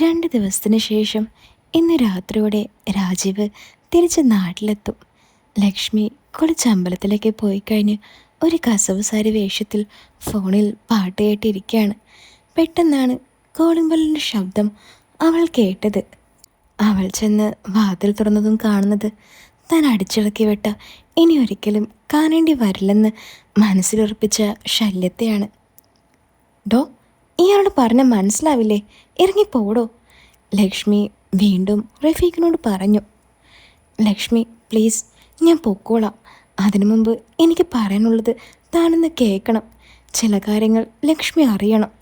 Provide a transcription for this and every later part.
2 ദിവസത്തിന് ശേഷം ഇന്ന് രാത്രിയോടെ രാജീവ് തിരിച്ച് നാട്ടിലെത്തും. ലക്ഷ്മി കുളിച്ചമ്പലത്തിലേക്ക് പോയി കഴിഞ്ഞ് ഒരു കസവ് സാരി വേഷത്തിൽ ഫോണിൽ പാട്ട് കേട്ടിരിക്കുകയാണ്. പെട്ടെന്നാണ് കോളിംഗ് ബെല്ലിൻ്റെ ശബ്ദം അവൾ കേട്ടത്. അവൾ ചെന്ന് വാതിൽ തുറന്നതും കാണുന്നത് താൻ അടിച്ചിറക്കി വിട്ട ഇനി ഒരിക്കലും കാണേണ്ടി വരില്ലെന്ന് മനസ്സിലുറപ്പിച്ച ശല്യത്തെയാണ്. ഡോ, ഇയാളോട് പറഞ്ഞ മനസ്സിലാവില്ലേ, ഇറങ്ങിപ്പോടോ, ലക്ഷ്മി വീണ്ടും റഫീഖിനോട് പറഞ്ഞു. ലക്ഷ്മി പ്ലീസ്, ഞാൻ പൊക്കോളാം. അതിനു മുമ്പ് എനിക്ക് പറയാനുള്ളത് താനൊന്ന് കേൾക്കണം. ചില കാര്യങ്ങൾ ലക്ഷ്മി അറിയണം,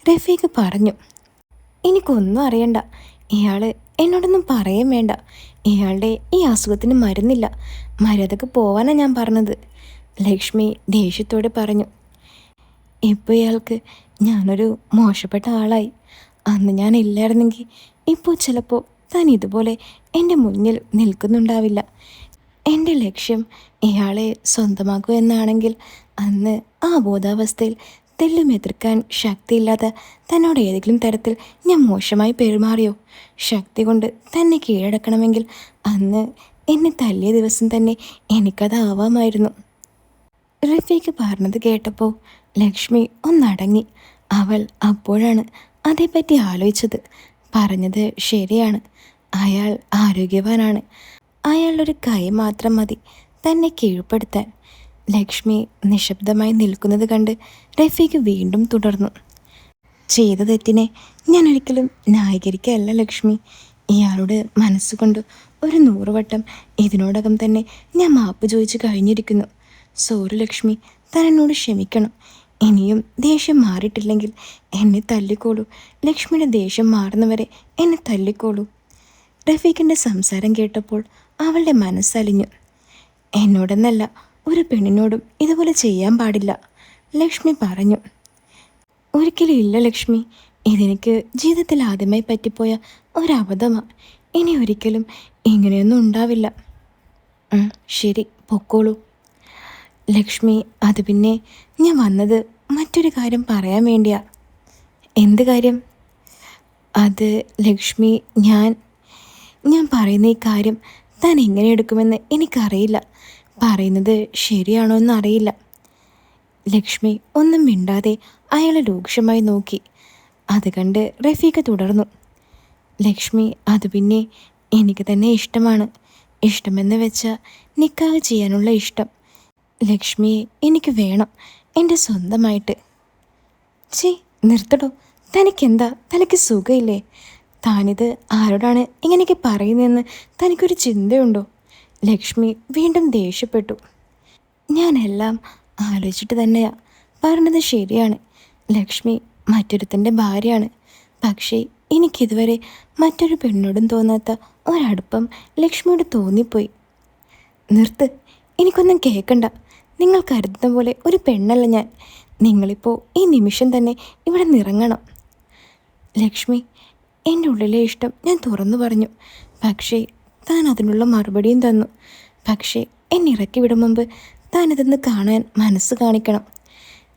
റഫീഖ് പറഞ്ഞു. എനിക്കൊന്നും അറിയണ്ട, ഇയാൾ എന്നോടൊന്നും പറയും വേണ്ട. ഇയാളുടെ ഈ അസുഖത്തിന് മരുന്നില്ല, മര്യാദക്ക് പോവാനാണ് ഞാൻ പറഞ്ഞത്, ലക്ഷ്മി ദേഷ്യത്തോടെ പറഞ്ഞു. ഇപ്പോൾ ഇയാൾക്ക് ഞാനൊരു മോശപ്പെട്ട ആളായി. അന്ന് ഞാൻ ഇല്ലായിരുന്നെങ്കിൽ ഇപ്പോൾ ചിലപ്പോൾ താൻ ഇതുപോലെ എൻ്റെ മുന്നിൽ നിൽക്കുന്നുണ്ടാവില്ല. എൻ്റെ ലക്ഷ്യം ഇയാളെ സ്വന്തമാക്കുക എന്നാണെങ്കിൽ അന്ന് ആ ബോധാവസ്ഥയിൽ തെല്ലും എതിർക്കാൻ ശക്തിയില്ലാത്ത തന്നോട് ഏതെങ്കിലും തരത്തിൽ ഞാൻ മോശമായി പെരുമാറിയോ? ശക്തി കൊണ്ട് തന്നെ കീഴടക്കണമെങ്കിൽ അന്ന് എന്നെ തല്ലിയ ദിവസം തന്നെ എനിക്കതാവാമായിരുന്നു. റഫീഖ് പറഞ്ഞത് കേട്ടപ്പോൾ ലക്ഷ്മി ഒന്നടങ്ങി. അവൾ അപ്പോഴാണ് അതേപ്പറ്റി ആലോചിച്ചത്. പറഞ്ഞത് ശരിയാണ്, അയാൾ ആരോഗ്യവാനാണ്. അയാളൊരു കൈ മാത്രം മതി തന്നെ കീഴ്പ്പെടുത്താൻ. ലക്ഷ്മി നിശബ്ദമായി നിൽക്കുന്നത് കണ്ട് റഫീഖ് വീണ്ടും തുടർന്നു. ചെയ്ത തെറ്റിനെ ഞാൻ ഒരിക്കലും ന്യായീകരിക്കുകയല്ല ലക്ഷ്മി. ഇയാളുടെ മനസ്സുകൊണ്ട് 100 വട്ടം ഇതിനോടകം തന്നെ ഞാൻ മാപ്പ് ചോദിച്ചു കഴിഞ്ഞിരിക്കുന്നു. സോറി ലക്ഷ്മി, താൻ എന്നോട് ക്ഷമിക്കണം. ഇനിയും ദേഷ്യം മാറിയിട്ടില്ലെങ്കിൽ എന്നെ തല്ലിക്കോളൂ. ലക്ഷ്മിയുടെ ദേഷ്യം മാറുന്നവരെ എന്നെ തല്ലിക്കോളൂ. റഫീഖിൻ്റെ സംസാരം കേട്ടപ്പോൾ അവളുടെ മനസ്സലിഞ്ഞു. എന്നോടെന്നല്ല, ഒരു പെണ്ണിനോടും ഇതുപോലെ ചെയ്യാൻ പാടില്ല, ലക്ഷ്മി പറഞ്ഞു. ഒരിക്കലും ഇല്ല ലക്ഷ്മി, ഇതെനിക്ക് ജീവിതത്തിൽ ആദ്യമായി പറ്റിപ്പോയ ഒരബദ്ധമാണ്. ഇനി ഒരിക്കലും ഇങ്ങനെയൊന്നും ഉണ്ടാവില്ല. ശരി, പൊക്കോളൂ. ലക്ഷ്മി, അത് പിന്നെ ഞാൻ വന്നത് മറ്റൊരു കാര്യം പറയാൻ വേണ്ടിയാ. എന്ത് കാര്യം? അത് ലക്ഷ്മി, ഞാൻ പറയുന്ന ഈ കാര്യം താൻ എങ്ങനെ എടുക്കുമെന്ന് എനിക്കറിയില്ല. പറയുന്നത് ശരിയാണോ എന്നറിയില്ല. ലക്ഷ്മി ഒന്നും മിണ്ടാതെ അയാളെ രൂക്ഷമായി നോക്കി. അത് കണ്ട് റഫീഖ് തുടർന്നു. ലക്ഷ്മി, അത് പിന്നെ എനിക്ക് തന്നെ ഇഷ്ടമാണ്. ഇഷ്ടമെന്ന് വെച്ചാൽ നിക്കാഹ് ചെയ്യാനുള്ള ഇഷ്ടം. ലക്ഷ്മിയെ എനിക്ക് വേണം, എൻ്റെ സ്വന്തമായിട്ട്. നിർത്തടോ, തനിക്കെന്താ, തനിക്ക് സുഖമില്ലേ? താനിത് ആരോടാണ് ഇങ്ങനെയൊക്കെ പറയുന്നതെന്ന് തനിക്കൊരു ചിന്തയുണ്ടോ? ലക്ഷ്മി വീണ്ടും ദേഷ്യപ്പെട്ടു. ഞാനെല്ലാം ആലോചിച്ചിട്ട് തന്നെയാ പറഞ്ഞത്. ശരിയാണ്, ലക്ഷ്മി മറ്റൊരുത്തൻ്റെ ഭാര്യയാണ്. പക്ഷേ എനിക്കിതുവരെ മറ്റൊരു പെണ്ണോടും തോന്നാത്ത ഒരടുപ്പം ലക്ഷ്മിയോട് തോന്നിപ്പോയി. നിർത്ത്, എനിക്കൊന്നും കേൾക്കണ്ട. നിങ്ങൾ കരുതുന്ന പോലെ ഒരു പെണ്ണല്ല ഞാൻ. നിങ്ങളിപ്പോൾ ഈ നിമിഷം തന്നെ ഇവിടെ നിറങ്ങണം. ലക്ഷ്മി, എൻ്റെ ഉള്ളിലെ ഇഷ്ടം ഞാൻ തുറന്നു പറഞ്ഞു. പക്ഷേ താൻ അതിനുള്ള മറുപടിയും തന്നു. പക്ഷേ എന്നെ ഇറക്കി വിടും മുമ്പ് താൻ ഇതൊന്ന് കാണാൻ മനസ്സ് കാണിക്കണം.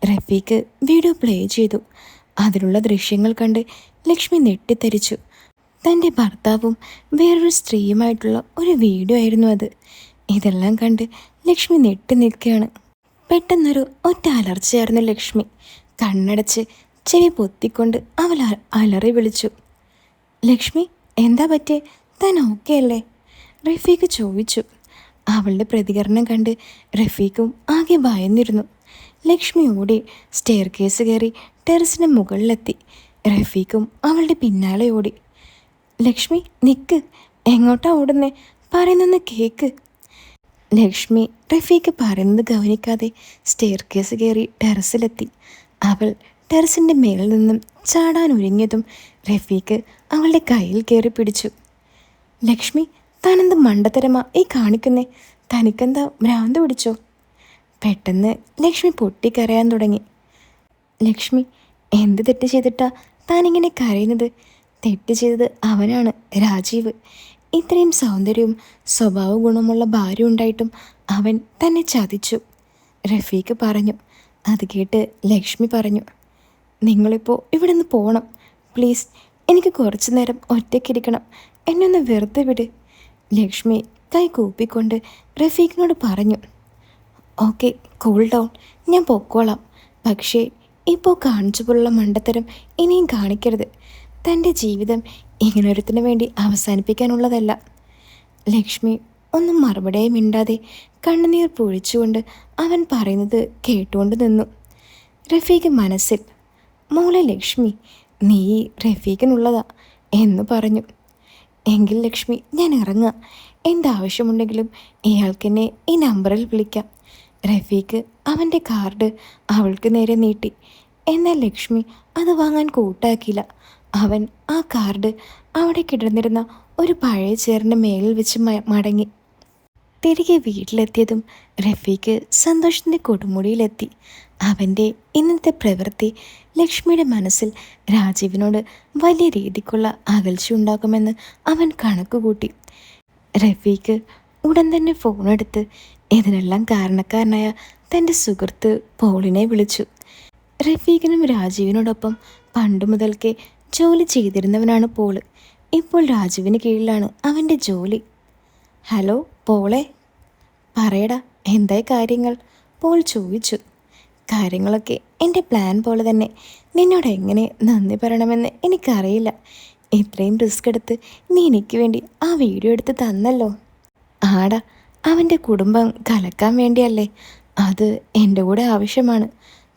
റഫീഖ് വീഡിയോ പ്ലേ ചെയ്തു. അതിലുള്ള ദൃശ്യങ്ങൾ കണ്ട് ലക്ഷ്മി ഞെട്ടിത്തരിച്ചു. തൻ്റെ ഭർത്താവും വേറൊരു സ്ത്രീയുമായിട്ടുള്ള ഒരു വീഡിയോ ആയിരുന്നു അത്. ഇതെല്ലാം കണ്ട് ലക്ഷ്മി ഞെട്ടി നിൽക്കുകയാണ്. പെട്ടെന്നൊരു ഒറ്റ അലർച്ചയായിരുന്നു ലക്ഷ്മി. കണ്ണടച്ച് ചെവി പൊത്തിക്കൊണ്ട് അവൾ അലറി വിളിച്ചു. ലക്ഷ്മി, എന്താ പറ്റിയേ? താൻ ഓക്കെ അല്ലേ? റഫീഖ് ചോദിച്ചു. അവളുടെ പ്രതികരണം കണ്ട് റഫീഖും ആകെ ഭയന്നിരുന്നു. ലക്ഷ്മി ഓടി സ്റ്റെയർ കേസ് കയറി ടെറസിന് മുകളിലെത്തി. റഫീഖും അവളുടെ പിന്നാലെ ഓടി. ലക്ഷ്മി നിൽക്ക്, എങ്ങോട്ടാ ഓടുന്നേ? പറയുന്നൊന്ന് കേക്ക്. ലക്ഷ്മി റഫീഖ് പറയുന്നത് ഗൗനിക്കാതെ സ്റ്റെയർ കേസ് കയറി ടെറസിലെത്തി. അവൾ ടെറസിൻ്റെ മേലിൽ നിന്നും ചാടാൻ ഒരുങ്ങിയതും റഫീഖ് അവളുടെ കയ്യിൽ കയറി പിടിച്ചു. ലക്ഷ്മി, താനെന്ത് മണ്ടത്തരമാ ഈ കാണിക്കുന്നേ? തനിക്കെന്താ ഭ്രാന്ത് പിടിച്ചോ? പെട്ടെന്ന് ലക്ഷ്മി പൊട്ടിക്കരയാൻ തുടങ്ങി. ലക്ഷ്മി, എന്ത് തെറ്റ് ചെയ്തിട്ടാ താനിങ്ങനെ കരയുന്നത്? തെറ്റ് ചെയ്തത് അവനാണ്, രാജീവ്. ഇത്രയും സൗന്ദര്യവും സ്വഭാവ ഗുണമുള്ള ഭാര്യ ഉണ്ടായിട്ടും അവൻ തന്നെ ചതിച്ചു, റഫീഖ് പറഞ്ഞു. അത് കേട്ട് ലക്ഷ്മി പറഞ്ഞു, നിങ്ങളിപ്പോൾ ഇവിടെ നിന്ന് പോകണം പ്ലീസ്. എനിക്ക് കുറച്ചു നേരം ഒറ്റയ്ക്കിരിക്കണം. എന്നെ ഒന്ന് വെറുതെ വിട്. ലക്ഷ്മി കൈ കൂപ്പിക്കൊണ്ട് റഫീഖിനോട് പറഞ്ഞു. ഓക്കെ, കൂൾ ഡൗൺ, ഞാൻ പൊക്കോളാം. പക്ഷേ ഇപ്പോൾ കാണിച്ചു പോലുള്ള മണ്ടത്തരം ഇനിയും കാണിക്കരുത്. തൻ്റെ ജീവിതം ഇങ്ങനൊരുത്തിന് വേണ്ടി അവസാനിപ്പിക്കാനുള്ളതല്ല. ലക്ഷ്മി ഒന്നും മറുപടിയായി മിണ്ടാതെ കണ്ണുനീർ പൊഴിച്ചുകൊണ്ട് അവൻ പറയുന്നത് കേട്ടുകൊണ്ട് നിന്നു. റഫീഖ് മനസ്സിൽ, മോളെ ലക്ഷ്മി, നീ റഫീഖിനുള്ളതാ എന്ന് പറഞ്ഞു. എങ്കിൽ ലക്ഷ്മി, ഞാൻ ഇറങ്ങാം. എന്താവശ്യമുണ്ടെങ്കിലും ഇയാൾക്കെന്നെ ഈ നമ്പറിൽ വിളിക്കാം. റഫീഖ് അവൻ്റെ കാർഡ് അവൾക്ക് നേരെ നീട്ടി. എന്നാൽ ലക്ഷ്മി അത് വാങ്ങാൻ കൂട്ടാക്കിയില്ല. അവൻ ആ കാർഡ് അവിടെ കിടന്നിരുന്ന ഒരു പഴയ ചെയറിൻ്റെ മേലിൽ വെച്ച് മടങ്ങി. തിരികെ വീട്ടിലെത്തിയതും റഫീഖ് സന്തോഷത്തിൻ്റെ കൊടുമുടിയിലെത്തി. അവൻ്റെ ഇന്നത്തെ പ്രവൃത്തി ലക്ഷ്മിയുടെ മനസ്സിൽ രാജീവിനോട് വലിയ രീതിക്കുള്ള അകൽച്ച ഉണ്ടാക്കുമെന്ന് അവൻ കണക്കുകൂട്ടി. റഫീഖ് ഉടൻ തന്നെ ഫോണെടുത്ത് ഇതിനെല്ലാം കാരണക്കാരനായ തൻ്റെ സുഹൃത്ത് പോളിനെ വിളിച്ചു. റഫീഖിനും രാജീവിനോടൊപ്പം പണ്ടു മുതൽക്കേ ജോലി ചെയ്തിരുന്നവനാണ് പോള്. ഇപ്പോൾ രാജീവിന് കീഴിലാണ് അവൻ്റെ ജോലി. ഹലോ പോളെ, പറയടാ, എന്തായി കാര്യങ്ങൾ? പോൾ ചോദിച്ചു. കാര്യങ്ങളൊക്കെ എൻ്റെ പ്ലാൻ പോലെ തന്നെ. നിന്നോട് എങ്ങനെ നന്ദി പറയണമെന്ന് എനിക്കറിയില്ല. ഇത്രയും റിസ്ക് എടുത്ത് നീ എനിക്ക് വേണ്ടി ആ വീഡിയോ എടുത്ത് തന്നല്ലോ. ആടാ, അവൻ്റെ കുടുംബം കലക്കാൻ വേണ്ടിയല്ലേ. അത് എൻ്റെ കൂടെ ആവശ്യമാണ്.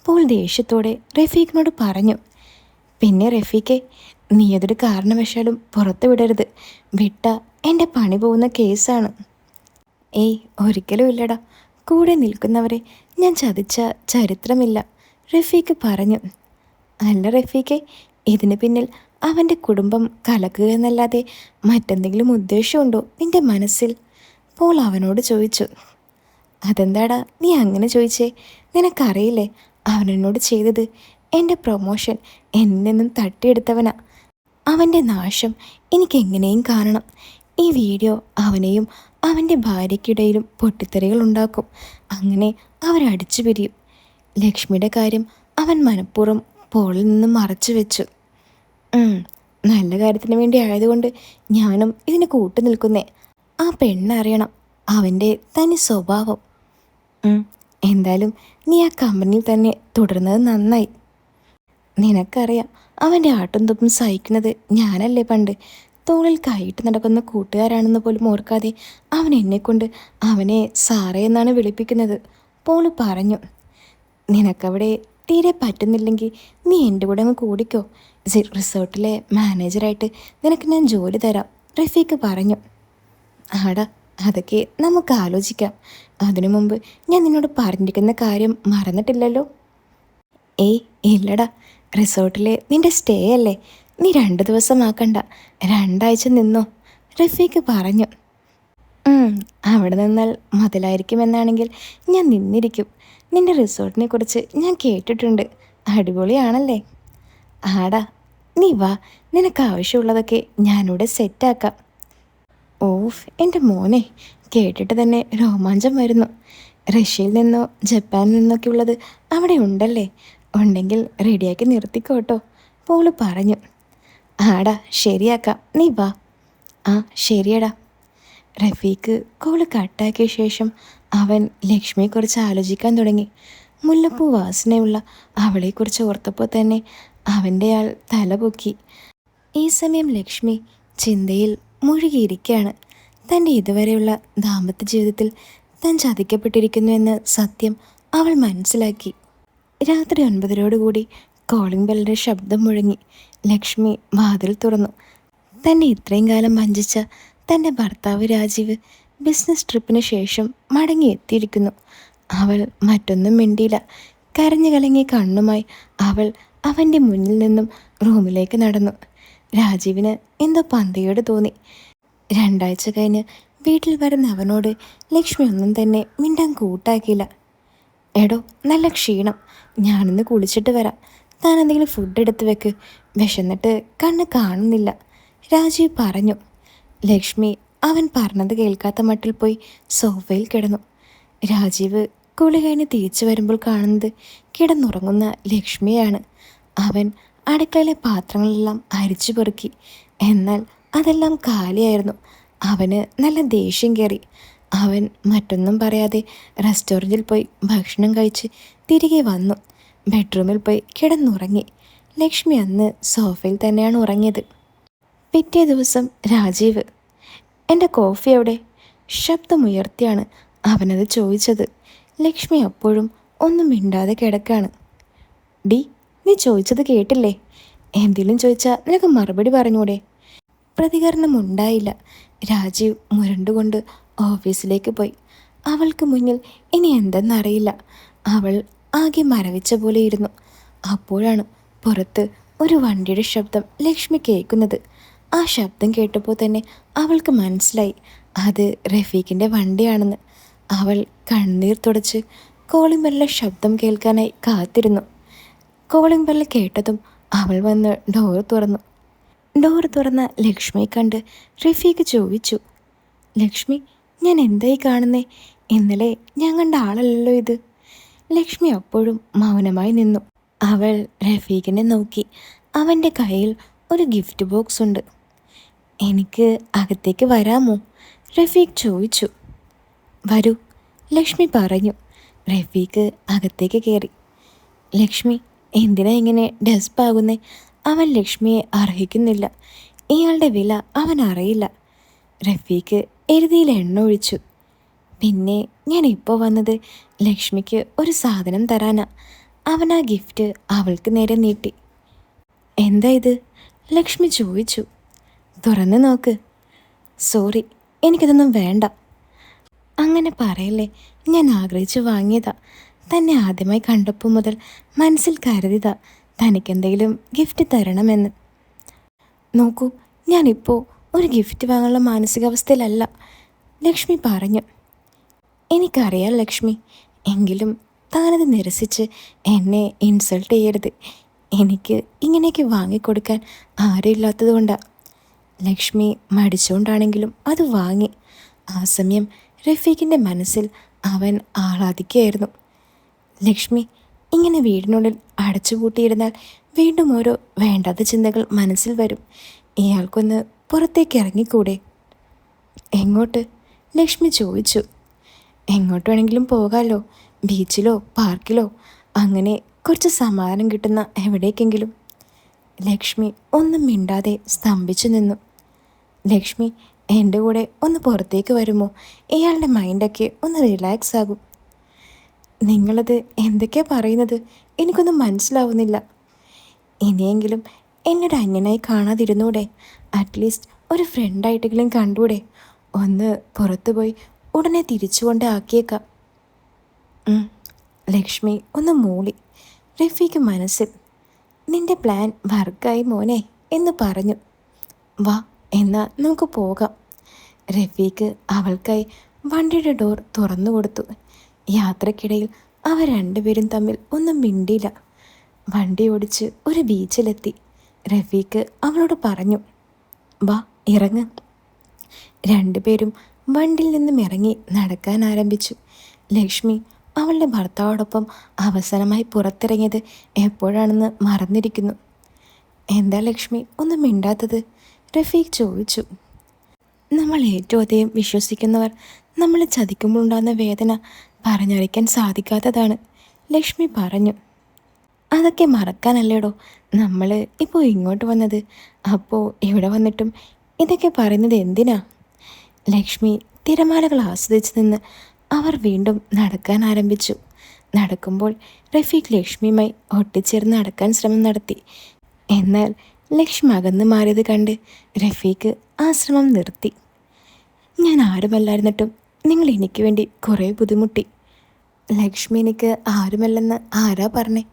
പോൾ ദേഷ്യത്തോടെ റഫീഖിനോട് പറഞ്ഞു. പിന്നെ റഫീഖെ, നീ അതൊരു കാരണവശാലും പുറത്തു വിടരുത്. വിട്ട എൻ്റെ പണി പോകുന്ന കേസാണ്. ഏയ്, ഒരിക്കലും ഇല്ലടാ. കൂടെ നിൽക്കുന്നവരെ ഞാൻ ചതിച്ച ചരിത്രമില്ല, റഫീഖ് പറഞ്ഞു. അല്ല റഫീഖെ, ഇതിന് പിന്നിൽ അവൻ്റെ കുടുംബം കലക്കുക എന്നല്ലാതെ മറ്റെന്തെങ്കിലും ഉദ്ദേശമുണ്ടോ നിൻ്റെ മനസ്സിൽ? പോൾ അവനോട് ചോദിച്ചു. അതെന്താടാ നീ അങ്ങനെ ചോദിച്ചേ? നിനക്കറിയില്ലേ അവനെന്നോട് ചെയ്തത്? എൻ്റെ പ്രൊമോഷൻ എന്നിൽ നിന്നും തട്ടിയെടുത്തവനാ. അവൻ്റെ നാശം എനിക്കെങ്ങനെയും കാണണം. ഈ വീഡിയോ അവനെയും അവൻ്റെ ഭാര്യയ്ക്കിടയിലും പൊട്ടിത്തെറികൾ ഉണ്ടാക്കും. അങ്ങനെ അവരടിച്ചു പിരിയും. ലക്ഷ്മിയുടെ കാര്യം അവൻ മനഃപൂർവ്വം പോളിൽ നിന്നും മറച്ചു വെച്ചു. നല്ല കാര്യത്തിന് വേണ്ടി ആയതുകൊണ്ട് ഞാനും ഇതിന് കൂട്ടു നിൽക്കുന്നേ. ആ പെണ്ണറിയണം അവൻ്റെ തനി സ്വഭാവം. എന്തായാലും നീ ആ കമ്പനിയിൽ തന്നെ തുടർന്നത് നന്നായി. നിനക്കറിയാം, അവൻ്റെ ആട്ടും തുപ്പും സഹിക്കുന്നത് ഞാനല്ലേ. പണ്ട് തോളിൽ കൈയിട്ട് നടക്കുന്ന കൂട്ടുകാരാണെന്ന് പോലും ഓർക്കാതെ അവൻ എന്നെക്കൊണ്ട് അവനെ സാറേ എന്നാണ് വിളിപ്പിക്കുന്നത്, പോള് പറഞ്ഞു. നിനക്കവിടെ തീരെ പറ്റുന്നില്ലെങ്കിൽ നീ എൻ്റെ കൂടെ അങ്ങ് കൂടിക്കോ. റിസോർട്ടിലെ മാനേജറായിട്ട് നിനക്ക് ഞാൻ ജോലി തരാം, റഫീഖ് പറഞ്ഞു. ആടാ, അതൊക്കെ നമുക്ക് ആലോചിക്കാം. അതിനു മുമ്പ് ഞാൻ നിന്നോട് പറഞ്ഞിരിക്കുന്ന കാര്യം മറന്നിട്ടില്ലല്ലോ? ഏയ് ഇല്ലടാ, റിസോർട്ടിലെ നിൻ്റെ സ്റ്റേ അല്ലേ. നീ 2 ദിവസം ആക്കണ്ട, 2 ആഴ്ച നിന്നോ, റഫീഖ് പറഞ്ഞു. അവിടെ നിന്നാൽ മുതലായിരിക്കുമെന്നാണെങ്കിൽ ഞാൻ നിന്നിരിക്കും. നിൻ്റെ റിസോർട്ടിനെ കുറിച്ച് ഞാൻ കേട്ടിട്ടുണ്ട്, അടിപൊളിയാണല്ലേ? ആടാ, നീ വാ, നിനക്ക് ആവശ്യമുള്ളതൊക്കെ ഞാനിവിടെ സെറ്റാക്കാം. ഓഫ് എൻ്റെ മോനെ, കേട്ടിട്ട് തന്നെ രോമാഞ്ചം വരുന്നു. റഷ്യയിൽ നിന്നോ ജപ്പാനിൽ നിന്നൊക്കെ ഉള്ളത് അവിടെ ഉണ്ടല്ലേ? ഉണ്ടെങ്കിൽ റെഡിയാക്കി നിർത്തിക്കോട്ടോ, പോള് പറഞ്ഞു. ആടാ, ശരിയാക്കാം, നീ വാ. ആ ശരിയടാ. റഫീഖ് കോള് കട്ടാക്കിയ ശേഷം അവൻ ലക്ഷ്മിയെക്കുറിച്ച് ആലോചിക്കാൻ തുടങ്ങി. മുല്ലപ്പൂ വാസനയുള്ള അവളെക്കുറിച്ച് ഓർത്തപ്പോൾ തന്നെ അവൻ്റെ ആൾ തലപൊക്കി. ഈ സമയം ലക്ഷ്മി ചിന്തയിൽ മുഴുകിയിരിക്കുകയാണ്. തൻ്റെ ഇതുവരെയുള്ള ദാമ്പത്യ ജീവിതത്തിൽ താൻ ചതിക്കപ്പെട്ടിരിക്കുന്നുവെന്ന സത്യം അവൾ മനസ്സിലാക്കി. രാത്രി 9:30 കോളിംഗ് ബെല്ലിൻ്റെ ശബ്ദം മുഴങ്ങി. ലക്ഷ്മി വാതിൽ തുറന്നു. തന്നെ ഇത്രയും കാലം വഞ്ചിച്ച തൻ്റെ ഭർത്താവ് രാജീവ് ബിസിനസ് ട്രിപ്പിന് ശേഷം മടങ്ങിയെത്തിയിരിക്കുന്നു. അവൾ മറ്റൊന്നും മിണ്ടിയില്ല. കരഞ്ഞു കലങ്ങിയ കണ്ണുമായി അവൾ അവൻ്റെ മുന്നിൽ നിന്നും റൂമിലേക്ക് നടന്നു. രാജീവിന് എന്തോ പന്തിയോട് തോന്നി. 2 ആഴ്ച കഴിഞ്ഞ് വീട്ടിൽ വരുന്ന അവനോട് ലക്ഷ്മി ഒന്നും തന്നെ മിണ്ടാൻ കൂട്ടാക്കിയില്ല. എടോ, നല്ല ക്ഷീണം, ഞാനിന്ന് കുളിച്ചിട്ട് വരാം. താൻ എന്തെങ്കിലും ഫുഡ് എടുത്ത് വെക്ക്, വിശന്നിട്ട് കണ്ണ് കാണുന്നില്ല, രാജീവ് പറഞ്ഞു. ലക്ഷ്മി അവൻ പറഞ്ഞത് കേൾക്കാത്ത മട്ടിൽ പോയി സോഫയിൽ കിടന്നു. രാജീവ് കുളി കഴിഞ്ഞ് തിരിച്ചു വരുമ്പോൾ കാണുന്നത് കിടന്നുറങ്ങുന്ന ലക്ഷ്മിയാണ്. അവൻ അടുക്കളയിലെ പാത്രങ്ങളെല്ലാം അരിച്ചു പെറുക്കി. എന്നാൽ അതെല്ലാം കാലിയായിരുന്നു. അവന് നല്ല ദേഷ്യം കയറി. അവൻ മറ്റൊന്നും പറയാതെ റെസ്റ്റോറൻറ്റിൽ പോയി ഭക്ഷണം കഴിച്ച് തിരികെ വന്നു. ബെഡ്റൂമിൽ പോയി കിടന്നുറങ്ങി. ലക്ഷ്മി അന്ന് സോഫയിൽ തന്നെയാണ് ഉറങ്ങിയത്. പിറ്റേ ദിവസം രാജീവ്, എൻ്റെ കോഫി എവിടെ? ശബ്ദമുയർത്തിയാണ് അവനത് ചോദിച്ചത്. ലക്ഷ്മി അപ്പോഴും ഒന്നും മിണ്ടാതെ കിടക്കാണ്. ഡി, നീ ചോദിച്ചത് കേട്ടില്ലേ? എന്തെങ്കിലും ചോദിച്ചാൽ നിനക്ക് മറുപടി പറഞ്ഞൂടെ? പ്രതികരണം ഉണ്ടായില്ല. രാജീവ് മുരണ്ടുകൊണ്ട് ഓഫീസിലേക്ക് പോയി. അവൾക്ക് മുന്നിൽ ഇനി എന്തെന്നറിയില്ല. അവൾ ആകെ മരവിച്ച പോലെ ഇരുന്നു. അപ്പോഴാണ് പുറത്ത് ഒരു വണ്ടിയുടെ ശബ്ദം ലക്ഷ്മി കേൾക്കുന്നത്. ആ ശബ്ദം കേട്ടപ്പോൾ തന്നെ അവൾക്ക് മനസ്സിലായി അത് റഫീഖിൻ്റെ വണ്ടിയാണെന്ന്. അവൾ കണ്ണീർ തുടച്ച് കോളിംഗ് ബെല്ലിലെ ശബ്ദം കേൾക്കാനായി കാത്തിരുന്നു. കോളിംഗ് ബെല്ല് കേട്ടതും അവൾ വന്ന് ഡോർ തുറന്നു. ഡോർ തുറന്ന ലക്ഷ്മിയെ കണ്ട് റഫീഖ് ചോദിച്ചു, ലക്ഷ്മി, ഞാൻ എന്തായി കാണുന്നേ? ഇന്നലെ ഞാൻ കണ്ട ആളല്ലല്ലോ ഇത്. ലക്ഷ്മി അപ്പോഴും മൗനമായി നിന്നു. അവൾ റഫീഖിനെ നോക്കി. അവൻ്റെ കയ്യിൽ ഒരു ഗിഫ്റ്റ് ബോക്സ് ഉണ്ട്. എനിക്ക് അകത്തേക്ക് വരാമോ? റഫീഖ് ചോദിച്ചു. വരൂ, ലക്ഷ്മി പറഞ്ഞു. റഫീഖ് അകത്തേക്ക് കയറി. ലക്ഷ്മി, എന്തിനാ ഇങ്ങനെ ഡെസ്പാകുന്നേ? അവൻ ലക്ഷ്മിയെ അർഹിക്കുന്നില്ല. ഇയാളുടെ വില അവൻ അറിയില്ല. റഫീഖ് എരുതിയിൽ എണ്ണ ഒഴിച്ചു. പിന്നെ ഞാൻ ഇപ്പോൾ വന്നത് ലക്ഷ്മിക്ക് ഒരു സാധനം തരാനാ. അവൻ ആ ഗിഫ്റ്റ് അവൾക്ക് നേരെ നീട്ടി. എന്താ ഇത്? ലക്ഷ്മി ചോദിച്ചു. തുറന്ന് നോക്ക്. സോറി, എനിക്കിതൊന്നും വേണ്ട. അങ്ങനെ പറയല്ലേ, ഞാൻ ആഗ്രഹിച്ചു വാങ്ങിയതാ. തന്നെ ആദ്യമായി കണ്ടപ്പോൾ മുതൽ മനസ്സിൽ കരുതിയതാ തനിക്കെന്തെങ്കിലും ഗിഫ്റ്റ് തരണമെന്ന്. നോക്കൂ, ഞാനിപ്പോൾ ഒരു ഗിഫ്റ്റ് വാങ്ങാനുള്ള മാനസികാവസ്ഥയിലല്ല, ലക്ഷ്മി പറഞ്ഞു. എനിക്കറിയാം ലക്ഷ്മി, എങ്കിലും താനത് നിരസിച്ച് എന്നെ ഇൻസൾട്ട് ചെയ്യരുത്. എനിക്ക് ഇങ്ങനെയൊക്കെ വാങ്ങിക്കൊടുക്കാൻ ആരുമില്ലാത്തത് കൊണ്ടാണ്. ലക്ഷ്മി മടിച്ചുകൊണ്ടാണെങ്കിലും അത് വാങ്ങി. ആ സമയം റഫീഖിൻ്റെ മനസ്സിൽ അവൻ ആഹ്ലാദിക്കുകയായിരുന്നു. ലക്ഷ്മി, ഇങ്ങനെ വീടിനുള്ളിൽ അടച്ചുപൂട്ടിയിരുന്നാൽ വീണ്ടും ഓരോ വേണ്ടാത്ത ചിന്തകൾ മനസ്സിൽ വരും. ഇയാൾക്കൊന്ന് പുറത്തേക്ക് ഇറങ്ങിക്കൂടെ? എങ്ങോട്ട്? ലക്ഷ്മി ചോദിച്ചു. എങ്ങോട്ട് വേണമെങ്കിലും പോകാമല്ലോ, ബീച്ചിലോ പാർക്കിലോ, അങ്ങനെ കുറച്ച് സമാധാനം കിട്ടുന്ന എവിടേക്കെങ്കിലും. ലക്ഷ്മി ഒന്നും മിണ്ടാതെ സ്തംഭിച്ചു നിന്നു. ലക്ഷ്മി, എൻ്റെ കൂടെ ഒന്ന് പുറത്തേക്ക് വരുമോ? ഇയാളുടെ മൈൻഡൊക്കെ ഒന്ന് റിലാക്സ് ആകും. നിങ്ങളത് എന്തൊക്കെയാണ് പറയുന്നത്? എനിക്കൊന്നും മനസ്സിലാവുന്നില്ല. ഇനിയെങ്കിലും എന്നൊരു അന്യനായി കാണാതിരുന്നൂടെ? അറ്റ്ലീസ്റ്റ് ഒരു ഫ്രണ്ടായിട്ടെങ്കിലും കണ്ടൂടെ? ഒന്ന് പുറത്തു പോയി ഉടനെ തിരിച്ചുകൊണ്ട് ആക്കിയേക്കാം. ലക്ഷ്മി ഒന്ന് മൂളി. റഫീഖ് മനസ്സിൽ, നിന്റെ പ്ലാൻ വർക്കായി മോനെ എന്ന് പറഞ്ഞു. വാ, എന്നാൽ നമുക്ക് പോകാം. റഫീഖ് അവൾക്കായി വണ്ടിയുടെ ഡോർ തുറന്നു കൊടുത്തു. യാത്രക്കിടയിൽ അവർ രണ്ടുപേരും തമ്മിൽ ഒന്നും മിണ്ടിയില്ല. വണ്ടി ഓടിച്ച് ഒരു ബീച്ചിലെത്തി. റഫീഖ് അവളോട് പറഞ്ഞു, വാ ഇറങ്ങ്. രണ്ടുപേരും വണ്ടിയിൽ നിന്നും ഇറങ്ങി നടക്കാൻ ആരംഭിച്ചു. ലക്ഷ്മി അവളുടെ ഭർത്താവോടൊപ്പം അവസാനമായി പുറത്തിറങ്ങിയത് എപ്പോഴാണെന്ന് മറന്നിരിക്കുന്നു. എന്താ ലക്ഷ്മി ഒന്നും മിണ്ടാത്തത്? റഫീഖ് ചോദിച്ചു. നമ്മൾ ഏറ്റവും അധികം വിശ്വസിക്കുന്നവർ നമ്മളെ ചതിക്കുമ്പോൾ ഉണ്ടാകുന്ന വേദന പറഞ്ഞറിയിക്കാൻ സാധിക്കാത്തതാണ്, ലക്ഷ്മി പറഞ്ഞു. അതൊക്കെ മറക്കാനല്ലേടോ നമ്മൾ ഇപ്പോൾ ഇങ്ങോട്ട് വന്നത്. അപ്പോൾ ഇവിടെ വന്നിട്ടും ഇതൊക്കെ പറയുന്നത് എന്തിനാ? ലക്ഷ്മി തിരമാലകൾ ആസ്വദിച്ച് നിന്ന് അവർ വീണ്ടും നടക്കാൻ ആരംഭിച്ചു. നടക്കുമ്പോൾ റഫീഖ് ലക്ഷ്മിയുമായി ഒട്ടിച്ചേർന്ന് നടക്കാൻ ശ്രമം നടത്തി. എന്നാൽ ലക്ഷ്മി അകന്നു മാറിയത് കണ്ട് റഫീഖ് ആ ശ്രമം നിർത്തി. ഞാൻ ആരുമല്ലായിരുന്നിട്ടും നിങ്ങൾ എനിക്ക് വേണ്ടി കുറേ ബുദ്ധിമുട്ടി. ലക്ഷ്മി എനിക്ക് ആരുമല്ലെന്ന് ആരാ പറഞ്ഞേ?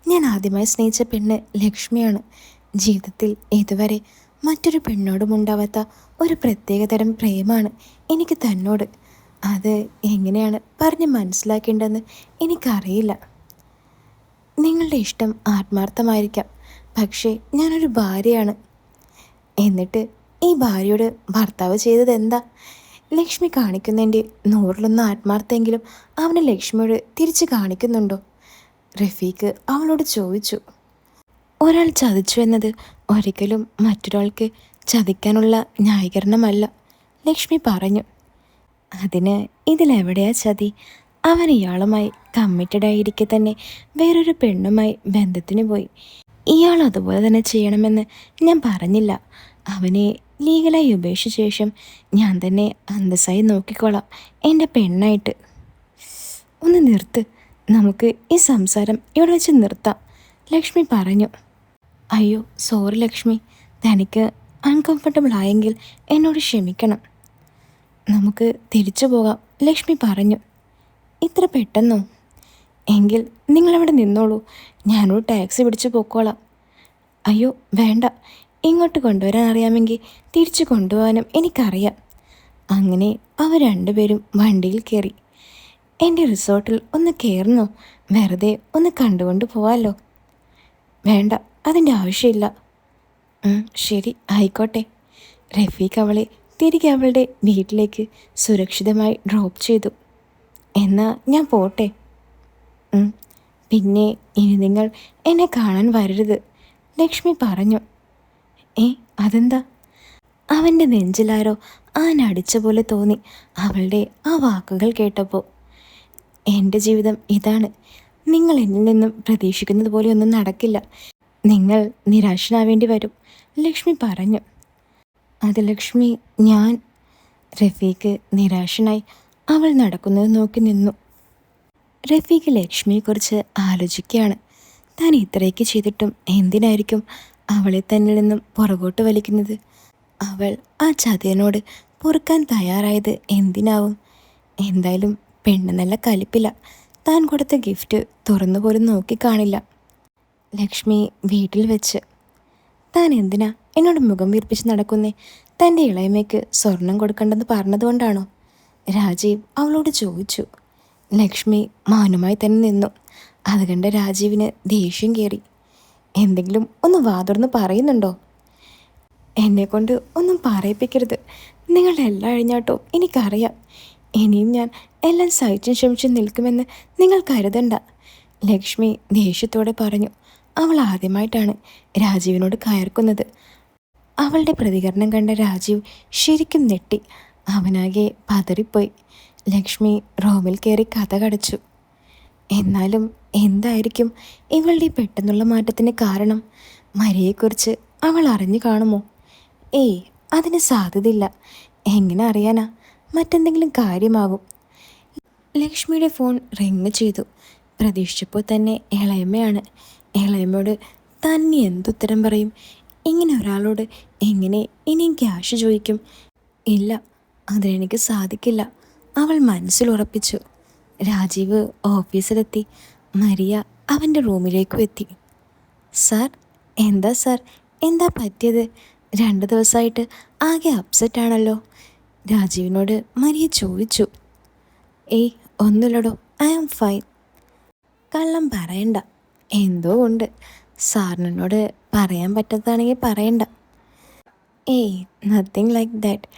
ഞാൻ ആദ്യമായി സ്നേഹിച്ച പെണ്ണ് ലക്ഷ്മിയാണ്. ജീവിതത്തിൽ ഇതുവരെ മറ്റൊരു പെണ്ണോടും ഉണ്ടാവാത്ത ഒരു പ്രത്യേകതരം പ്രേമാണ് എനിക്ക് തന്നോട്. അത് എങ്ങനെയാണ് പറഞ്ഞ് മനസ്സിലാക്കേണ്ടതെന്ന് എനിക്കറിയില്ല. നിങ്ങളുടെ ഇഷ്ടം ആത്മാർത്ഥമായിരിക്കാം, പക്ഷേ ഞാനൊരു ഭാര്യയാണ്. എന്നിട്ട് ഈ ഭാര്യയോട് ഭർത്താവ് ചെയ്തത് എന്താ? ലക്ഷ്മി കാണിക്കുന്നതിൻ്റെ 100-1 ആത്മാർത്ഥമെങ്കിലും അവന് ലക്ഷ്മിയോട് തിരിച്ച് കാണിക്കുന്നുണ്ടോ? റഫീഖ് അവളോട് ചോദിച്ചു. ഒരാൾ ചതിച്ചു എന്നത് ഒരിക്കലും മറ്റൊരാൾക്ക് ചതിക്കാനുള്ള ന്യായീകരണമല്ല, ലക്ഷ്മി പറഞ്ഞു. അതിന് ഇതിലെവിടെയാ ചതി? അവൻ ഇയാളുമായി കമ്മിറ്റഡ് ആയിരിക്കെ തന്നെ വേറൊരു പെണ്ണുമായി ബന്ധത്തിന് പോയി. ഇയാൾ അതുപോലെ തന്നെ ചെയ്യണമെന്ന് ഞാൻ പറഞ്ഞില്ല. അവനെ ലീഗലായി ഉപേക്ഷിച്ച ശേഷം ഞാൻ തന്നെ അന്തസ്സായി നോക്കിക്കോളാം, എൻ്റെ പെണ്ണായിട്ട്. ഒന്ന് നിർത്ത്, നമുക്ക് ഈ സംസാരം ഇവിടെ വെച്ച് നിർത്താം, ലക്ഷ്മി പറഞ്ഞു. അയ്യോ സോറി ലക്ഷ്മി, തനിക്ക് അൺകംഫർട്ടബിൾ ആയെങ്കിൽ എന്നോട് ക്ഷമിക്കണം. നമുക്ക് തിരിച്ചു പോകാം, ലക്ഷ്മി പറഞ്ഞു. ഇത്ര പെട്ടെന്നോ? എങ്കിൽ നിങ്ങളവിടെ നിന്നോളൂ, ഞാനൊരു ടാക്സി പിടിച്ച് പോയിക്കോളാം. അയ്യോ വേണ്ട, ഇങ്ങോട്ട് കൊണ്ടുവരാൻ അറിയാമെങ്കിൽ തിരിച്ചു കൊണ്ടുപോകാനും എനിക്കറിയാം. അങ്ങനെ അവർ രണ്ടുപേരും വണ്ടിയിൽ കയറി. എൻ്റെ റിസോർട്ടിൽ ഒന്ന് കയറുന്നോ? വെറുതെ ഒന്ന് കണ്ടുകൊണ്ട് പോവാമല്ലോ. വേണ്ട, അതിൻ്റെ ആവശ്യമില്ല. ശരി ആയിക്കോട്ടെ. റഫീഖ് അവളെ തിരികെ അവളുടെ വീട്ടിലേക്ക് സുരക്ഷിതമായി ഡ്രോപ്പ് ചെയ്തു. എന്നാ ഞാൻ പോട്ടെ. പിന്നെ ഇനി നിങ്ങൾ എന്നെ കാണാൻ വരരുത്, ലക്ഷ്മി പറഞ്ഞു. അതെന്താ? അവൻ്റെ നെഞ്ചിലാരോ ആനടിച്ച പോലെ തോന്നി അവളുടെ ആ വാക്കുകൾ കേട്ടപ്പോൾ. എൻ്റെ ജീവിതം ഇതാണ്. നിങ്ങൾ എന്നിൽ നിന്നും പ്രതീക്ഷിക്കുന്നത് പോലെ ഒന്നും നടക്കില്ല. നിങ്ങൾ നിരാശനാവേണ്ടി വരും, ലക്ഷ്മി പറഞ്ഞു. അത് ലക്ഷ്മി, ഞാൻ... റഫീഖ് നിരാശനായി അവൾ നടക്കുന്നത് നോക്കി നിന്നു. റഫീഖ് ലക്ഷ്മിയെക്കുറിച്ച് ആലോചിക്കുകയാണ്. താൻ ഇത്രയൊക്കെ ചെയ്തിട്ടും എന്തിനായിരിക്കും അവളെ തന്നിൽ നിന്നും പുറകോട്ട് വലിക്കുന്നത്? അവൾ ആ ചതിയനോട് പൊറുക്കാൻ തയ്യാറായത് എന്തിനാവും? എന്തായാലും പെണ്ണ് നല്ല കലിപ്പില്ല. താൻ കൊടുത്ത ഗിഫ്റ്റ് തുറന്നു പോലും നോക്കിക്കാണില്ല. ലക്ഷ്മി വീട്ടിൽ വെച്ച്. താൻ എന്തിനാ എന്നോട് മുഖം വീർപ്പിച്ച് നടക്കുന്നേ? തൻ്റെ ഇളയമയ്ക്ക് സ്വർണം കൊടുക്കേണ്ടെന്ന് പറഞ്ഞതുകൊണ്ടാണോ? രാജീവ് അവളോട് ചോദിച്ചു. ലക്ഷ്മി മാനുമായി തന്നെ നിന്നു. അത് കണ്ട് രാജീവിന് ദേഷ്യം കയറി. എന്തെങ്കിലും ഒന്ന് വാതുറന്ന് പറയുന്നുണ്ടോ? എന്നെക്കൊണ്ട് ഒന്നും പറയിപ്പിക്കരുത്. നിങ്ങളുടെ എല്ലാ അഴിഞ്ഞാട്ടവും എനിക്കറിയാം. ഇനിയും ഞാൻ എല്ലാം സഹിച്ചും ക്ഷമിച്ചും നിൽക്കുമെന്ന് നിങ്ങൾ കരുതണ്ട, ലക്ഷ്മി ദേഷ്യത്തോടെ പറഞ്ഞു. അവൾ ആദ്യമായിട്ടാണ് രാജീവിനോട് കയർക്കുന്നത്. അവളുടെ പ്രതികരണം കണ്ട രാജീവ് ശരിക്കും നെട്ടി. അവനാകെ പതറിപ്പോയി. ലക്ഷ്മി റൂമിൽ കയറി കഥ കടച്ചു. എന്നാലും എന്തായിരിക്കും ഇവളുടെ പെട്ടെന്നുള്ള മാറ്റത്തിന് കാരണം? മരിയെക്കുറിച്ച് അവൾ അറിഞ്ഞു കാണുമോ? അതിന് സാധ്യതയില്ല. എങ്ങനെ അറിയാനാ? മറ്റെന്തെങ്കിലും കാര്യമാകും. ലക്ഷ്മിയുടെ ഫോൺ റിങ് ചെയ്തു. പ്രതീക്ഷിച്ചപ്പോൾ തന്നെ ഇളയമ്മയാണ്. ഇളയമ്മയോട് തന്നെ എന്തുത്തരം പറയും? ഇങ്ങനെ ഒരാളോട് എങ്ങനെ ഇനിയും ക്യാഷ് ചോദിക്കും? ഇല്ല, അതിനെനിക്ക് സാധിക്കില്ല, അവൾ മനസ്സിലുറപ്പിച്ചു. രാജീവ് ഓഫീസിലെത്തി. മരിയ അവൻ്റെ റൂമിലേക്കും എത്തി. സാർ, എന്താ സാർ, എന്താ പറ്റിയത്? 2 ദിവസമായിട്ട് ആകെ അപ്സെറ്റാണല്ലോ, രാജീവിനോട് മരിയ ചോദിച്ചു. ഒന്നുമില്ലടോ, ഐ ആം ഫൈൻ. കള്ളം പറയണ്ട, എന്തോ ഉണ്ട്. സാറിനോട് പറയാൻ പറ്റാത്തതാണെങ്കിൽ പറയണ്ട. Nothing like that.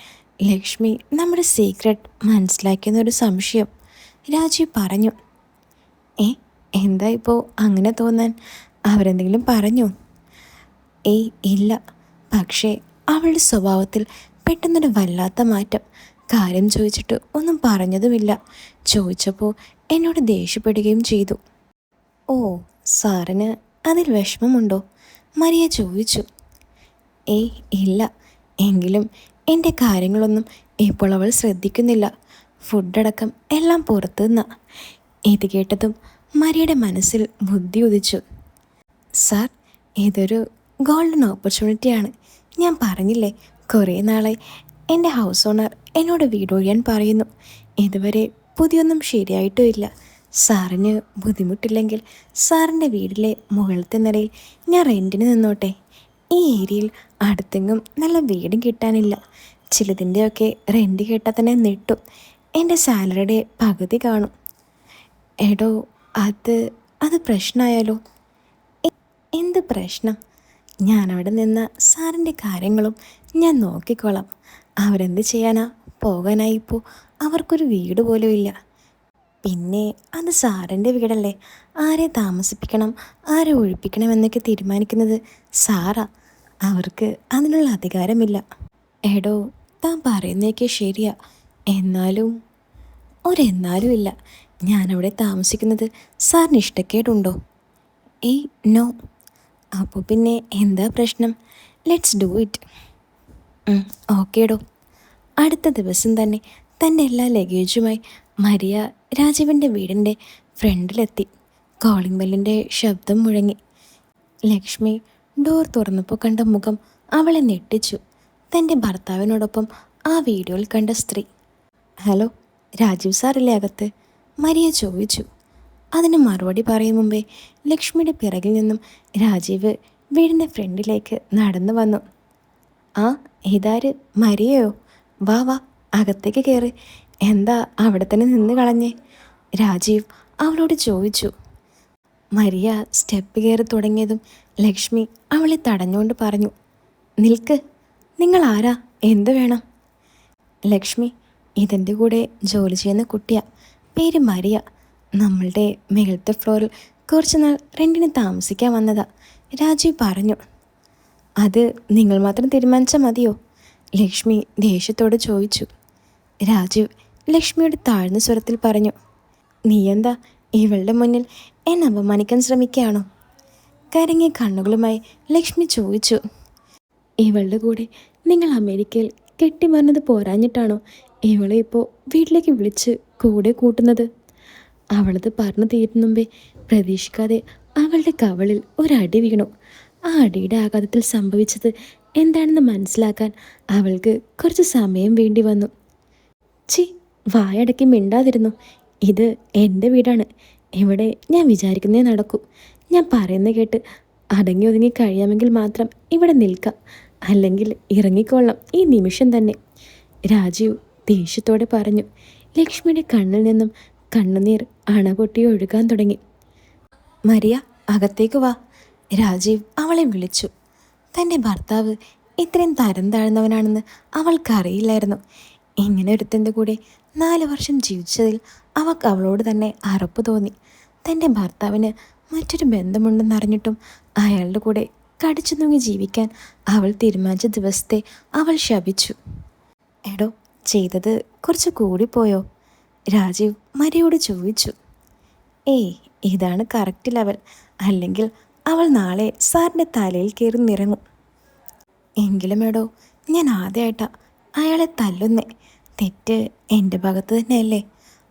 ലക്ഷ്മി നമ്മുടെ സീക്രട്ട് മനസ്സിലാക്കിയെന്നൊരു സംശയം, രാജീവ് പറഞ്ഞു. എന്താ ഇപ്പോൾ അങ്ങനെ തോന്നാൻ? അവരെന്തെങ്കിലും പറഞ്ഞോ? ഇല്ല, പക്ഷേ അവളുടെ സ്വഭാവത്തിൽ പെട്ടെന്നൊരു വല്ലാത്ത മാറ്റം. കാര്യം ചോദിച്ചിട്ട് ഒന്നും പറഞ്ഞതുമില്ല. ചോദിച്ചപ്പോൾ എന്നോട് ദേഷ്യപ്പെടുകയും ചെയ്തു. സാറിന് അതിൽ വിഷമമുണ്ടോ? മരിയ ചോദിച്ചു. ഇല്ല, എങ്കിലും എൻ്റെ കാര്യങ്ങളൊന്നും ഇപ്പോൾ അവൾ ശ്രദ്ധിക്കുന്നില്ല. ഫുഡടക്കം എല്ലാം പുറത്തു നിന്നാ. ഇത് കേട്ടതും മരിയയുടെ മനസ്സിൽ ബുദ്ധി ഉദിച്ചു. സാർ, ഇതൊരു ഗോൾഡൻ ഓപ്പർച്യൂണിറ്റിയാണ്. ഞാൻ പറഞ്ഞില്ലേ, കുറേ നാളായി എൻ്റെ ഹൗസ് ഓണർ എന്നോട് വീടൊഴിയാൻ പറയുന്നു. ഇതുവരെ പുതിയൊന്നും ശരിയായിട്ടുമില്ല. സാറിന് ബുദ്ധിമുട്ടില്ലെങ്കിൽ സാറിൻ്റെ വീട്ടിലെ മുകളിലത്തെ നിലയിൽ ഞാൻ റെൻറ്റിന് നിന്നോട്ടെ. ഈ ഏരിയയിൽ അടുത്തെങ്ങും നല്ല വീടും കിട്ടാനില്ല. ചിലതിൻ്റെയൊക്കെ റെൻറ്റ് കേട്ടാൽ തന്നെ നെട്ടും. എൻ്റെ സാലറിയുടെ പകുതി കാണും. എടോ, അത് പ്രശ്നമായാലോ? എന്ത് പ്രശ്നം? ഞാനവിടെ നിന്ന് സാറിൻ്റെ കാര്യങ്ങളും ഞാൻ നോക്കിക്കോളാം. അവരെന്ത് ചെയ്യാനാ? പോകാനായി ഇപ്പോൾ അവർക്കൊരു വീട് പോലും ഇല്ല. പിന്നെ അത് സാറിൻ്റെ വീടല്ലേ. ആരെ താമസിപ്പിക്കണം, ആരെ ഒഴിപ്പിക്കണം എന്നൊക്കെ തീരുമാനിക്കുന്നത് സാറാ. അവർക്ക് അതിനുള്ള അധികാരമില്ല. എടോ, താൻ പറയുന്നതൊക്കെ ശരിയാ. എന്നാലും ഒരെന്നാലും ഇല്ല. ഞാനവിടെ താമസിക്കുന്നത് സാറിന് ഇഷ്ടക്കേടുണ്ടോ? ഏയ് നോ. അപ്പോൾ പിന്നെ എന്താ പ്രശ്നം? Let's do it. ഓക്കേടോ. അടുത്ത ദിവസം തന്നെ തൻ്റെ എല്ലാ ലഗേജുമായി മരിയ രാജീവിൻ്റെ വീടിൻ്റെ ഫ്രണ്ടിലെത്തി. കോളിംഗ് ബെല്ലിൻ്റെ ശബ്ദം മുഴങ്ങി. ലക്ഷ്മി ഡോർ തുറന്നപ്പോൾ കണ്ട മുഖം അവളെ ഞെട്ടിച്ചു. തൻ്റെ ഭർത്താവിനോടൊപ്പം ആ വീഡിയോയിൽ കണ്ട സ്ത്രീ. ഹലോ, രാജീവ് സാറില്ലേ അകത്ത്? മരിയ ചോദിച്ചു. അതിന് മറുപടി പറയും മുമ്പേ ലക്ഷ്മിയുടെ പിറകിൽ നിന്നും രാജീവ് വീടിൻ്റെ ഫ്രണ്ടിലേക്ക് നടന്നു വന്നു. ആ, ഇതാര്? മരിയയോ? വാ വാ, അകത്തേക്ക് കയറി. എന്താ അവിടെ തന്നെ നിന്ന് കളഞ്ഞേ? രാജീവ് അവളോട് ചോദിച്ചു. മരിയ സ്റ്റെപ്പ് കയറി തുടങ്ങിയതും ലക്ഷ്മി അവളെ തടഞ്ഞുകൊണ്ട് പറഞ്ഞു, നിൽക്ക്. നിങ്ങൾ ആരാ? എന്തു വേണം? ലക്ഷ്മി, ഇതിൻ്റെ കൂടെ ജോലി ചെയ്യുന്ന കുട്ടിയാ. പേര് മരിയ. നമ്മളുടെ മേളത്തെ ഫ്ലോറിൽ കുറച്ച് നാൾ റെൻറ്റിന് താമസിക്കാൻ വന്നതാ, രാജീവ് പറഞ്ഞു. അത് നിങ്ങൾ മാത്രം തീരുമാനിച്ചാൽ മതിയോ? ലക്ഷ്മി ദേഷ്യത്തോട് ചോദിച്ചു. രാജീവ് ലക്ഷ്മിയുടെ താഴ്ന്ന സ്വരത്തിൽ പറഞ്ഞു, നീ എന്താ ഇവളുടെ മുന്നിൽ എന്നെ അപമാനിക്കാൻ ശ്രമിക്കുകയാണോ? കരങ്ങിയ കണ്ണുകളുമായി ലക്ഷ്മി ചോദിച്ചു. ഇവളുടെ കൂടെ നിങ്ങൾ അമേരിക്കയിൽ കെട്ടിമറിഞ്ഞത് പോരാഞ്ഞിട്ടാണോ ഇവളെ ഇപ്പോൾ വീട്ടിലേക്ക് വിളിച്ച് കൂടെ കൂട്ടുന്നത്? അവളത് പറഞ്ഞു തീരുന്ന മുമ്പേ പ്രതീക്ഷിക്കാതെ അവളുടെ കവളിൽ ഒരടി വീണു. ആ അടിയുടെ ആഘാതത്തിൽ സംഭവിച്ചത് എന്താണെന്ന് മനസ്സിലാക്കാൻ അവൾക്ക് കുറച്ച് സമയം വേണ്ടി വന്നു. ചി, വായടക്കി മിണ്ടാതിരുന്നു. ഇത് എൻ്റെ വീടാണ്. ഇവിടെ ഞാൻ വിചാരിക്കുന്നേ നടക്കൂ. ഞാൻ പറയുന്നത് കേട്ട് അടങ്ങി ഒതുങ്ങി കഴിയാമെങ്കിൽ മാത്രം ഇവിടെ നിൽക്കാം, അല്ലെങ്കിൽ ഇറങ്ങിക്കൊള്ളാം ഈ നിമിഷം തന്നെ, രാജീവ് ദേഷ്യത്തോടെ പറഞ്ഞു. ലക്ഷ്മിയുടെ കണ്ണിൽ നിന്നും കണ്ണുനീർ അണപൊട്ടി ഒഴുകാൻ തുടങ്ങി. മരിയ, അകത്തേക്ക് വാ, രാജീവ് അവളെ വിളിച്ചു. തൻ്റെ ഭർത്താവ് ഇത്രയും തരം താഴ്ന്നവനാണെന്ന് അവൾക്കറിയില്ലായിരുന്നു. ഇങ്ങനെ ഒരുത്തൻ്റെ കൂടെ 4 വർഷം ജീവിച്ചതിൽ അവൾക്ക് അവളോട് തന്നെ അറപ്പ് തോന്നി. തൻ്റെ ഭർത്താവിന് മറ്റൊരു ബന്ധമുണ്ടെന്നറിഞ്ഞിട്ടും അയാളുടെ കൂടെ കടിച്ചു തൂങ്ങി ജീവിക്കാൻ അവൾ തീരുമാനിച്ച ദിവസത്തെ അവൾ ശപിച്ചു. എടോ, ചെയ്തത് കുറച്ച് കൂടിപ്പോയോ? രാജീവ് മരിയോട് ചോദിച്ചു. ഏയ്, ഇതാണ് കറക്റ്റ് ലെവൽ. അല്ലെങ്കിൽ അവൾ നാളെ സാറിൻ്റെ തലയിൽ കയറി നിറങ്ങും. എങ്കിലും എടോ, ഞാൻ ആദ്യമായിട്ടാ അയാളെ തല്ലുന്നേ. തെറ്റ് എൻ്റെ ഭാഗത്ത് തന്നെയല്ലേ?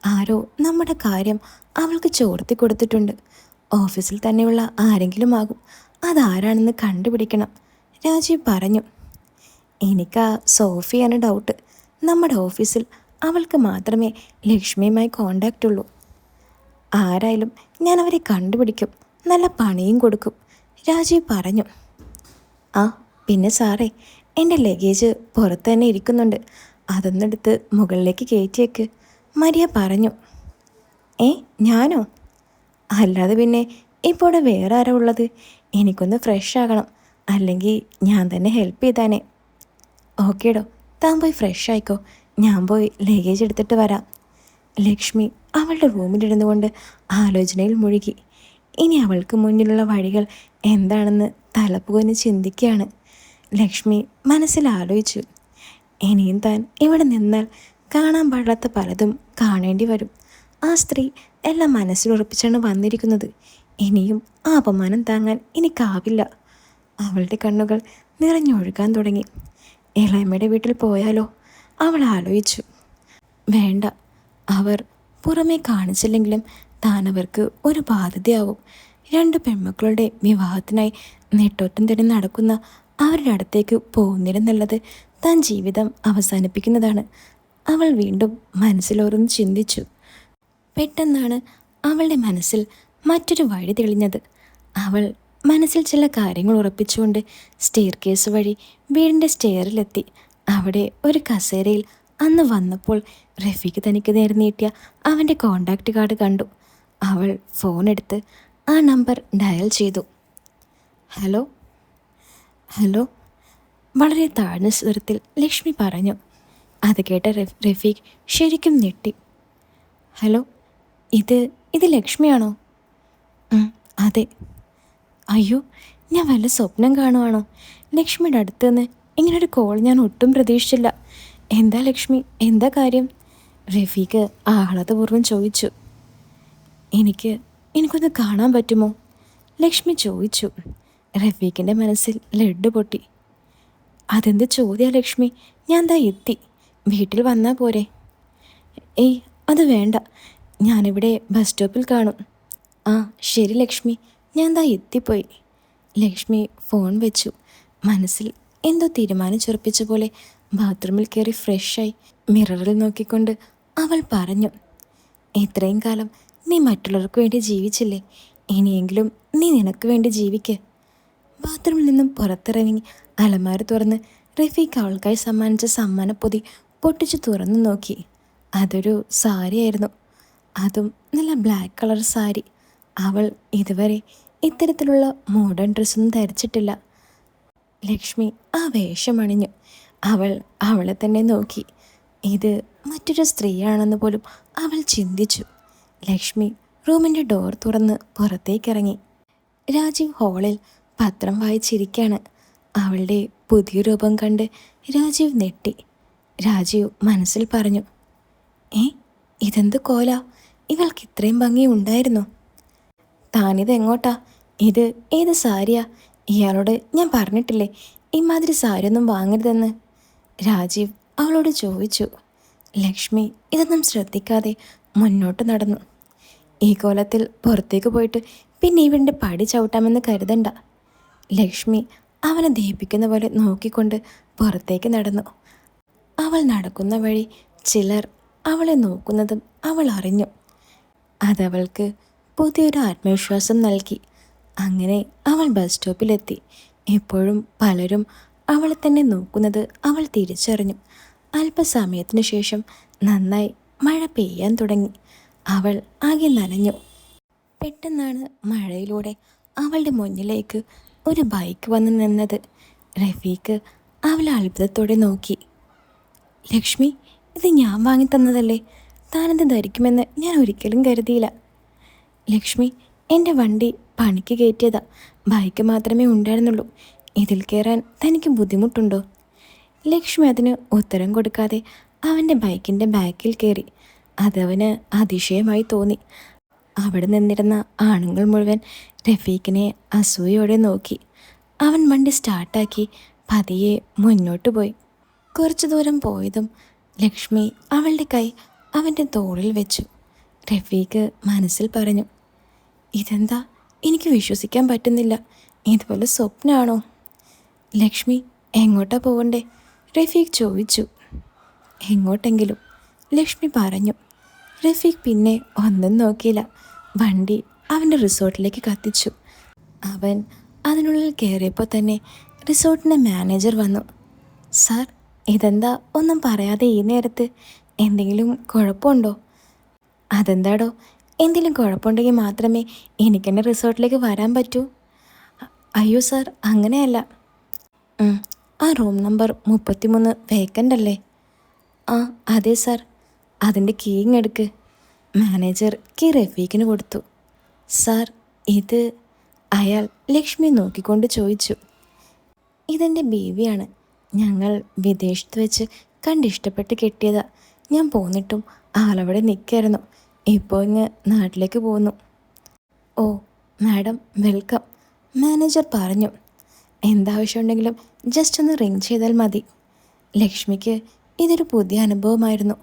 ആരോ നമ്മുടെ കാര്യം അവൾക്ക് ചോർത്തി കൊടുത്തിട്ടുണ്ട്. ഓഫീസിൽ തന്നെയുള്ള ആരെങ്കിലും ആകും. അതാരാണെന്ന് കണ്ടുപിടിക്കണം, രാജീവ് പറഞ്ഞു. എനിക്കാ സോഫിയാണ് ഡൗട്ട്. നമ്മുടെ ഓഫീസിൽ അവൾക്ക് മാത്രമേ ലക്ഷ്മിയുമായി കോണ്ടാക്റ്റ് ഉള്ളൂ. ആരായാലും ഞാൻ അവരെ കണ്ടുപിടിക്കും, നല്ല പണിയും കൊടുക്കും, രാജീവ് പറഞ്ഞു. ആ, പിന്നെ സാറേ, എൻ്റെ ലഗേജ് പുറത്ത് തന്നെ ഇരിക്കുന്നുണ്ട്. അതൊന്നെടുത്ത് മുകളിലേക്ക് കയറ്റിയേക്ക്, മരിയ പറഞ്ഞു. ഞാനോ? അല്ലാതെ പിന്നെ ഇപ്പോൾ ഇവിടെ വേറെ ആരാ ഉള്ളത്? എനിക്കൊന്ന് ഫ്രഷ് ആകണം, അല്ലെങ്കിൽ ഞാൻ തന്നെ ഹെൽപ്പ് ചെയ്താനേ. ഓക്കേടോ, താൻ പോയി ഫ്രഷ് ആയിക്കോ, ഞാൻ പോയി ലഗേജ് എടുത്തിട്ട് വരാം. ലക്ഷ്മി അവളുടെ റൂമിലിരുന്നു കൊണ്ട് ആലോചനയിൽ മുഴുകി. ഇനി അവൾക്ക് മുന്നിലുള്ള വഴികൾ എന്താണെന്ന് തലപ്പുകഞ്ഞ് ചിന്തിക്കുകയാണ്. ലക്ഷ്മി മനസ്സിൽ ആലോചിച്ചു. ഇനിയും താൻ ഇവിടെ നിന്നാൽ കാണാൻ പാടാത്ത പലതും കാണേണ്ടി വരും. ആ സ്ത്രീ എല്ലാം മനസ്സിലുറപ്പിച്ചാണ് വന്നിരിക്കുന്നത്. ഇനിയും ആ അപമാനം താങ്ങാൻ എനിക്കാവില്ല. അവളുടെ കണ്ണുകൾ നിറഞ്ഞൊഴുകാൻ തുടങ്ങി. ഇളയമ്മയുടെ വീട്ടിൽ പോയാലോ? അവൾ ആലോചിച്ചു. വേണ്ട, അവർ പുറമേ കാണിച്ചില്ലെങ്കിലും താൻ അവർക്ക് ഒരു ബാധ്യതയാവും. 2 പെൺമക്കളുടെ വിവാഹത്തിനായി നെട്ടോട്ടം തന്നെ നടക്കുന്ന അവരുടെ അടുത്തേക്ക് പോകുന്നില്ലെന്നുള്ളത് താൻ ജീവിതം അവസാനിപ്പിക്കുന്നതാണ്. അവൾ വീണ്ടും മനസ്സിലോരോന്ന് ചിന്തിച്ചു. പെട്ടെന്നാണ് അവളുടെ മനസ്സിൽ മറ്റൊരു വഴി തെളിഞ്ഞത്. അവൾ മനസ്സിൽ ചില കാര്യങ്ങൾ ഉറപ്പിച്ചുകൊണ്ട് സ്റ്റെയർ കേസ് വഴി വീടിൻ്റെ സ്റ്റെയറിലെത്തി. അവിടെ ഒരു കസേരയിൽ അന്ന് വന്നപ്പോൾ റഫീഖ് തനിക്ക് നേരെ നീട്ടിയ അവൻ്റെ കോണ്ടാക്റ്റ് കാർഡ് കണ്ടു. അവൾ ഫോണെടുത്ത് ആ നമ്പർ ഡയൽ ചെയ്തു. ഹലോ ഹലോ വളരെ താഴ്ന്ന സ്വരത്തിൽ ലക്ഷ്മി പറഞ്ഞു. അത് കേട്ട റഫീഖ് ശരിക്കും ഞെട്ടി. ഹലോ, ഇത് ഇത് ലക്ഷ്മിയാണോ? ഉം, അതെ. അയ്യോ, ഞാൻ വല്ല സ്വപ്നം കാണുവാണോ? ലക്ഷ്മിയുടെ അടുത്ത് നിന്ന് ഇങ്ങനൊരു കോൾ ഞാൻ ഒട്ടും പ്രതീക്ഷിച്ചില്ല. എന്താ ലക്ഷ്മി, എന്താ കാര്യം? റഫീഖ് ആഹ്ലാദപൂർവ്വം ചോദിച്ചു. എനിക്ക് എനിക്കൊന്ന് കാണാൻ പറ്റുമോ? ലക്ഷ്മി ചോദിച്ചു. റഫീഖിൻ്റെ മനസ്സിൽ ലഡ്ഡു പൊട്ടി. അതെന്ത് ചോദ്യ ലക്ഷ്മി, ഞാൻ ദാ എത്തി, വീട്ടിൽ വന്നാൽ പോരെ? ഏയ്, അത് വേണ്ട, ഞാനിവിടെ ബസ് സ്റ്റോപ്പിൽ കാണും. ആ ശരി ലക്ഷ്മി, ഞാൻ ദാ എത്തിപ്പോയി. ലക്ഷ്മി ഫോൺ വെച്ചു. മനസ്സിൽ എന്തോ തീരുമാനിച്ചുറപ്പിച്ച പോലെ ബാത്റൂമിൽ കയറി ഫ്രഷായി മിററിൽ നോക്കിക്കൊണ്ട് അവൾ പറഞ്ഞു, ഇത്രയും കാലം നീ മറ്റുള്ളവർക്ക് വേണ്ടി ജീവിച്ചില്ലേ, ഇനിയെങ്കിലും നീ നിനക്ക് വേണ്ടി ജീവിക്ക്. ബാത്റൂമിൽ നിന്നും പുറത്തിറങ്ങി അലമാര തുറന്ന് റഫീഖ് അവൾക്കായി സമ്മാനിച്ച സമ്മാനപ്പൊതി പൊട്ടിച്ചു തുറന്നു നോക്കി. അതൊരു സാരിയായിരുന്നു, അതും നല്ല ബ്ലാക്ക് കളർ സാരി. അവൾ ഇതുവരെ ഇത്തരത്തിലുള്ള മോഡേൺ ഡ്രസ്സൊന്നും ധരിച്ചിട്ടില്ല. ലക്ഷ്മി ആ വേഷമണിഞ്ഞു. അവൾ അവളെ തന്നെ നോക്കി. ഇത് മറ്റൊരു സ്ത്രീയാണെന്ന് പോലും അവൾ ചിന്തിച്ചു. ലക്ഷ്മി റൂമിൻ്റെ ഡോർ തുറന്ന് പുറത്തേക്കിറങ്ങി. രാജീവ് ഹാളിൽ പത്രം വായിച്ചിരിക്കുകയാണ്. അവളുടെ പുതിയ രൂപം കണ്ട് രാജീവ് നെട്ടി. രാജീവ് മനസ്സിൽ പറഞ്ഞു, ഇതെന്ത് കോല, ഇവൾക്ക് ഇത്രയും ഭംഗി ഉണ്ടായിരുന്നു? താനിത് എങ്ങോട്ടാ? ഇത് ഏത് സാരിയാ? ഇയാളോട് ഞാൻ പറഞ്ഞിട്ടില്ലേ ഇമാതിരി സാരിയൊന്നും വാങ്ങരുതെന്ന്? രാജീവ് അവളോട് ചോദിച്ചു. ലക്ഷ്മി ഇതൊന്നും ശ്രദ്ധിക്കാതെ മുന്നോട്ട് നടന്നു. ഈ കോലത്തിൽ പുറത്തേക്ക് പോയിട്ട് പിന്നെ ഇവൻ്റെ പടി ചവിട്ടാമെന്ന് കരുതണ്ട. ലക്ഷ്മി അവനെ ദഹിപ്പിക്കുന്ന പോലെ നോക്കിക്കൊണ്ട് പുറത്തേക്ക് നടന്നു. അവൾ നടക്കുന്ന വഴി ചിലർ അവളെ നോക്കുന്നതും അവൾ അറിഞ്ഞു. അതവൾക്ക് പുതിയൊരു ആത്മവിശ്വാസം നൽകി. അങ്ങനെ അവൾ ബസ് സ്റ്റോപ്പിലെത്തി. എപ്പോഴും പലരും അവളെ തന്നെ നോക്കുന്നത് അവൾ തിരിച്ചറിഞ്ഞു. അല്പസമയത്തിനു ശേഷം നന്നായി മഴ പെയ്യാൻ തുടങ്ങി. അവൾ ആകെ നനഞ്ഞു. പെട്ടെന്നാണ് മഴയിലൂടെ അവളുടെ മുന്നിലേക്ക് ഒരു ബൈക്ക് വന്ന് നിന്നത്. റഫീഖ് അവളെ അത്ഭുതത്തോടെ നോക്കി. ലക്ഷ്മി, ഇത് ഞാൻ വാങ്ങിത്തന്നതല്ലേ? താനത് ധരിക്കുമെന്ന് ഞാൻ ഒരിക്കലും കരുതിയില്ല. ലക്ഷ്മി, എൻ്റെ വണ്ടി പണിക്ക് കയറ്റിയതാ, ബൈക്ക് മാത്രമേ ഉണ്ടായിരുന്നുള്ളൂ. ഇതിൽ കയറാൻ തനിക്ക് ബുദ്ധിമുട്ടുണ്ടോ? ലക്ഷ്മി അതിന് ഉത്തരം കൊടുക്കാതെ അവൻ്റെ ബൈക്കിൻ്റെ ബാക്കിൽ കയറി. അതവന് അതിശയമായി തോന്നി. അവിടെ നിന്നിരുന്ന ആണുങ്ങൾ മുഴുവൻ റഫീഖിനെ അസൂയയോടെ നോക്കി. അവൻ വണ്ടി സ്റ്റാർട്ടാക്കി പതിയെ മുന്നോട്ട് പോയി. കുറച്ചു ദൂരം പോയതും ലക്ഷ്മി അവളുടെ കൈ അവൻ്റെ തോളിൽ വെച്ചു. റഫീഖ് മനസ്സിൽ പറഞ്ഞു, ഇതെന്താ, എനിക്ക് വിശ്വസിക്കാൻ പറ്റുന്നില്ല, ഇതുപോലെ സ്വപ്നമാണോ? ലക്ഷ്മി, എങ്ങോട്ടാ പോകണ്ടേ? റഫീഖ് ചോദിച്ചു. എങ്ങോട്ടെങ്കിലും, ലക്ഷ്മി പറഞ്ഞു. റഫീഖ് പിന്നെ ഒന്നും നോക്കിയില്ല. വണ്ടി അവൻ്റെ റിസോർട്ടിലേക്ക് കത്തിച്ചു. അവൻ അതിനുള്ളിൽ കയറിയപ്പോൾ തന്നെ റിസോർട്ടിൻ്റെ മാനേജർ വന്നു. സാർ, ഇതെന്താ ഒന്നും പറയാതെ ഈ നേരത്ത്? എന്തെങ്കിലും കുഴപ്പമുണ്ടോ? അതെന്താടോ, എന്തെങ്കിലും കുഴപ്പമുണ്ടെങ്കിൽ മാത്രമേ എനിക്കെൻ്റെ റിസോർട്ടിലേക്ക് വരാൻ പറ്റൂ. അയ്യോ സാർ, അങ്ങനെയല്ല. ആ റൂം നമ്പർ 33 വേക്കൻ്റ് അല്ലേ? ആ അതെ സാർ. അതിൻ്റെ കീ ഇങ്ങെടുക്ക്. മാനേജർ കീ റഫീഖിന് കൊടുത്തു. സാർ, ഇത്? അയാൾ ലക്ഷ്മി നോക്കിക്കൊണ്ട് ചോദിച്ചു. ഇതെൻ്റെ ബീവിയാണ്. ഞങ്ങൾ വിദേശത്ത് വെച്ച് കണ്ടിഷ്ടപ്പെട്ട് കെട്ടിയതാ. ഞാൻ പോന്നിട്ടും ആളവിടെ നിൽക്കായിരുന്നു. ഇപ്പോൾ ഇങ്ങ് നാട്ടിലേക്ക് പോന്നു. ഓ മാഡം, വെൽക്കം, മാനേജർ പറഞ്ഞു. എന്താവശ്യമുണ്ടെങ്കിലും ജസ്റ്റ് ഒന്ന് റിങ് ചെയ്താൽ മതി. ലക്ഷ്മിക്ക് ഇതൊരു പുതിയ അനുഭവമായിരുന്നു.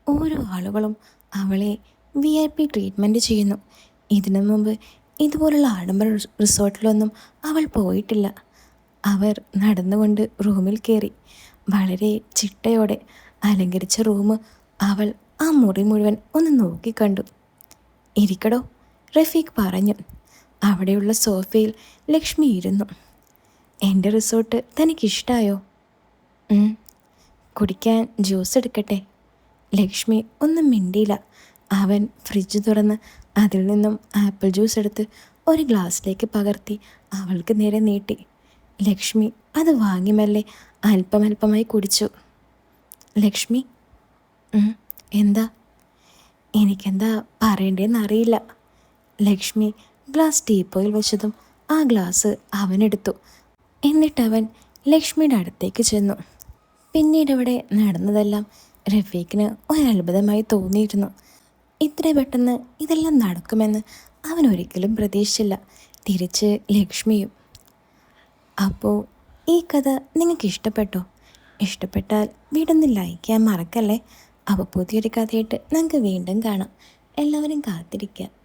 ഓരോ ആളുകളും അവളെ VIP ട്രീറ്റ്മെൻറ്റ് ചെയ്യുന്നു. ഇതിനു മുമ്പ് ഇതുപോലുള്ള ആഡംബര റിസോർട്ടിലൊന്നും അവൾ പോയിട്ടില്ല. അവർ നടന്നുകൊണ്ട് റൂമിൽ കയറി. വളരെ ചിട്ടയോടെ അലങ്കരിച്ച റൂം അവൾ ആ മുറി മുഴുവൻ ഒന്ന് നോക്കിക്കണ്ടു. ഇരിക്കടോ, റഫീഖ് പറഞ്ഞു. അവിടെയുള്ള സോഫയിൽ ലക്ഷ്മി ഇരുന്നു. എൻ്റെ റിസോർട്ട് തനിക്കിഷ്ടമായോ? കുടിക്കാൻ ജ്യൂസ് എടുക്കട്ടെ? ലക്ഷ്മി ഒന്നും മിണ്ടിയില്ല. അവൻ ഫ്രിഡ്ജ് തുറന്ന് അതിൽ നിന്നും ആപ്പിൾ ജ്യൂസ് എടുത്ത് ഒരു ഗ്ലാസ്സിലേക്ക് പകർത്തി അവൾക്ക് നേരെ നീട്ടി. ലക്ഷ്മി അത് വാങ്ങി മെല്ലെ അല്പമല്പമായി കുടിച്ചു. ലക്ഷ്മി, എന്താ? എനിക്കെന്താ പറയേണ്ടതെന്ന് അറിയില്ല. ലക്ഷ്മി ഗ്ലാസ് ടീപ്പോയിൽ വെച്ചതും ആ ഗ്ലാസ് അവനെടുത്തു. എന്നിട്ടവൻ ലക്ഷ്മിയുടെ അടുത്തേക്ക് ചെന്നു. പിന്നീട് ഇവിടെ നടന്നതെല്ലാം റഫീഖിന് ഒരത്ഭുതമായി തോന്നിയിരുന്നു. ഇത്ര പെട്ടെന്ന് ഇതെല്ലാം നടക്കുമെന്ന് അവൻ ഒരിക്കലും പ്രതീക്ഷിച്ചില്ല. തിരിച്ച് ലക്ഷ്മിയും. അപ്പോൾ ഈ കഥ നിങ്ങൾക്ക് ഇഷ്ടപ്പെട്ടോ? ഇഷ്ടപ്പെട്ടാൽ വീടൊന്ന് ലൈക്ക് ചെയ്യാൻ മറക്കല്ലേ. അപ്പോൾ പുതിയൊരു കഥയായിട്ട് നമുക്ക് വീണ്ടും കാണാം. എല്ലാവരും കാത്തിരിക്കുക.